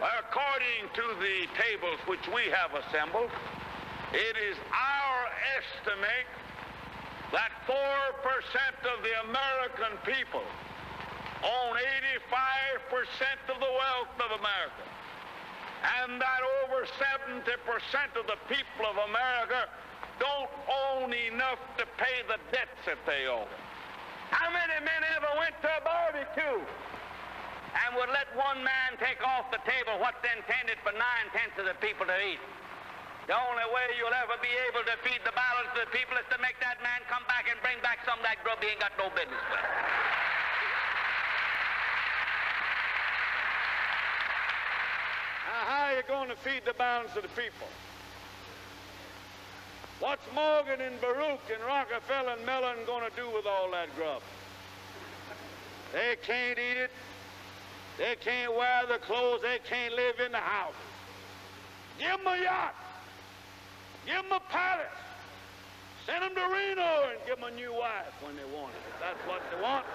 According to the tables which we have assembled, it is our estimate that 4% of the American people own 85% of the wealth of America, and that over 70% of the people of America don't own enough to pay the debts that they owe. How many men ever went to a barbecue and would let one man take off the table what's intended for 9/10 of the people to eat? The only way you'll ever be able to feed the balance of the people is to make that man come back and bring back some of that grub he ain't got no business with. Now, how are you going to feed the balance of the people? What's Morgan and Baruch and Rockefeller and Mellon going to do with all that grub? They can't eat it. They can't wear the clothes. They can't live in the houses. Give them a yacht. Give them a palace. Send them to Reno and give them a new wife when they want it. If that's what they want.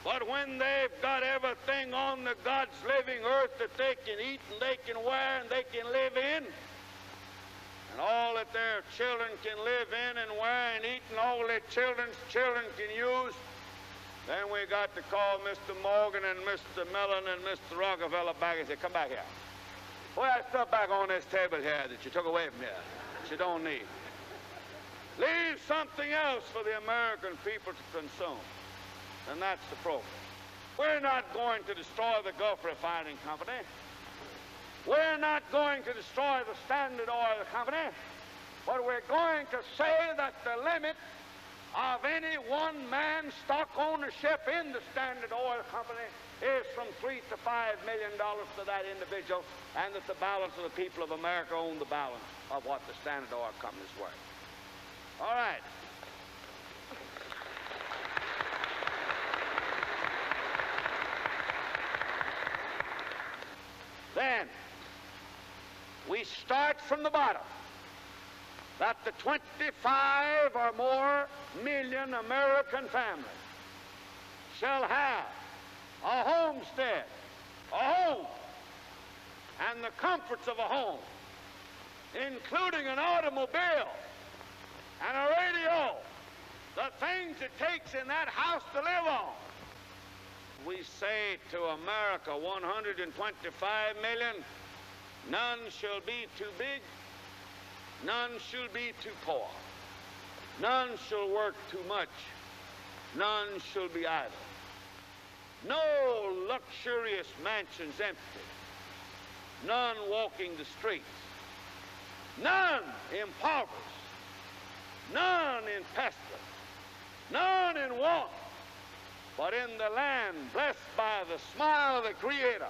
But when they've got everything on the God's living earth that they can eat and they can wear and they can live in, and all that their children can live in and wear and eat and all their children's children can use, then we got to call Mr. Morgan and Mr. Mellon and Mr. Rockefeller back and say, come back here. Put that stuff back on this table here that you took away from here, that you don't need. Leave something else for the American people to consume. And that's the program. We're not going to destroy the Gulf Refining Company. We're not going to destroy the Standard Oil Company. But we're going to say that the limit of any one man's stock ownership in the Standard Oil Company is from $3 to $5 million to that individual, and that the balance of the people of America own the balance of what the Standard Oil Company is worth. All right. Then, we start from the bottom, that the 25 or more million American families shall have a homestead, a home, and the comforts of a home, including an automobile and a radio, the things it takes in that house to live on. We say to America, 125 million, none shall be too big, none shall be too poor, none shall work too much, none shall be idle. No luxurious mansions empty, none walking the streets, none impoverished, none in pestilence, none in want, but in the land blessed by the smile of the Creator,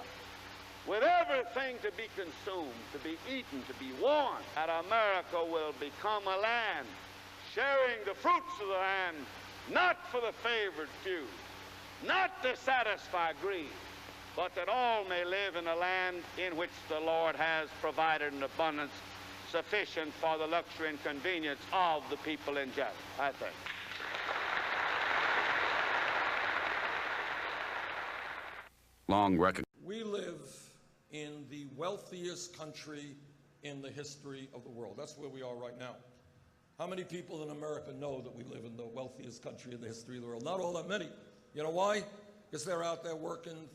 with everything to be consumed, to be eaten, to be worn, that America will become a land sharing the fruits of the land, not for the favored few, not to satisfy greed, but that all may live in a land in which the Lord has provided an abundance sufficient for the luxury and convenience of the people in general, I think. Long record. We live in the wealthiest country in the history of the world. That's where we are right now. How many people in America know that we live in the wealthiest country in the history of the world? Not all that many. You know why? Because they're out there working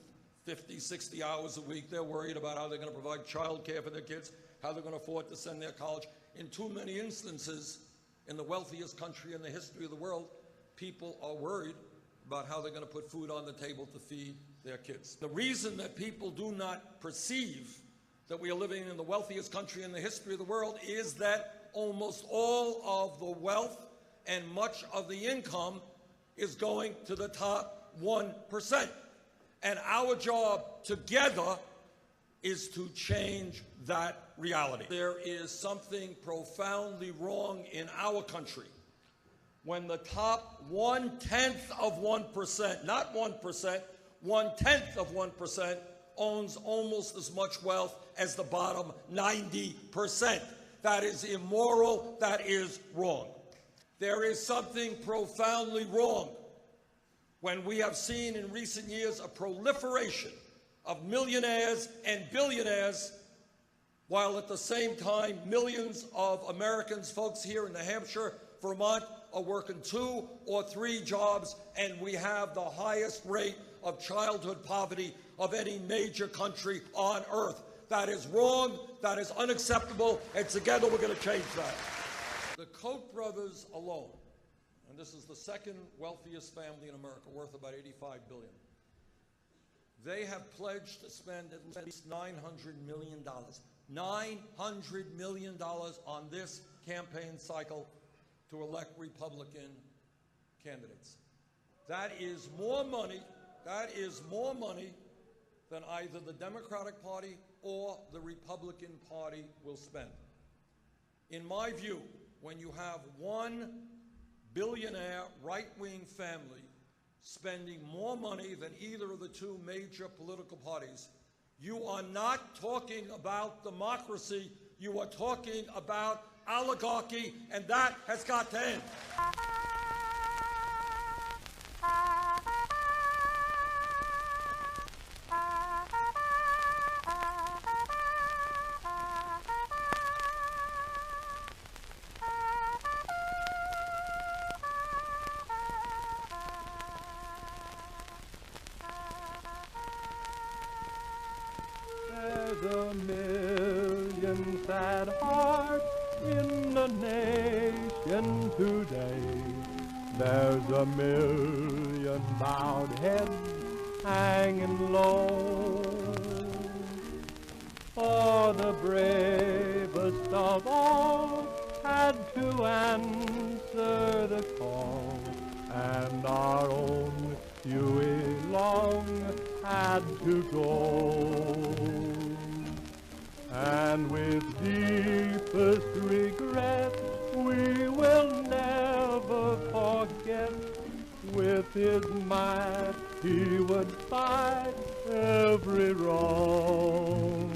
50, 60 hours a week. They're worried about how they're going to provide child care for their kids, how they're going to afford to send their college. In too many instances, in the wealthiest country in the history of the world, people are worried about how they're going to put food on the table to feed their kids. The reason that people do not perceive that we are living in the wealthiest country in the history of the world is that almost all of the wealth and much of the income is going to the top 1%. And our job together is to change that reality. There is something profoundly wrong in our country when the top 1/10 of 1%, not 1%, 1/10 of 1% owns almost as much wealth as the bottom 90%. That is immoral. That is wrong. There is something profoundly wrong when we have seen in recent years a proliferation of millionaires and billionaires, while at the same time millions of Americans, folks here in New Hampshire, Vermont, are working 2 or 3 jobs, and we have the highest rate of childhood poverty of any major country on earth. That is wrong, that is unacceptable, and together we're going to change that. The Koch brothers alone, and this is the second wealthiest family in America, worth about $85 billion. They have pledged to spend at least $900 million. $900 million on this campaign cycle to elect Republican candidates. That is more money than either the Democratic Party or the Republican Party will spend. In my view, when you have one billionaire right-wing family spending more money than either of the 2 major political parties, you are not talking about democracy, you are talking about oligarchy, and that has got to end. There's a million sad hearts in the nation today. There's a million bowed heads hanging low. For the bravest of all had to answer the call, and our own Huey long had to go. And with deepest regret, we will never forget, with his might he would fight every wrong.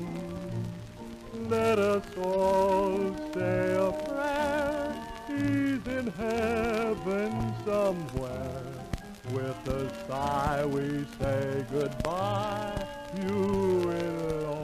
Let us all say a prayer, he's in heaven somewhere. With a sigh we say goodbye, Huey long.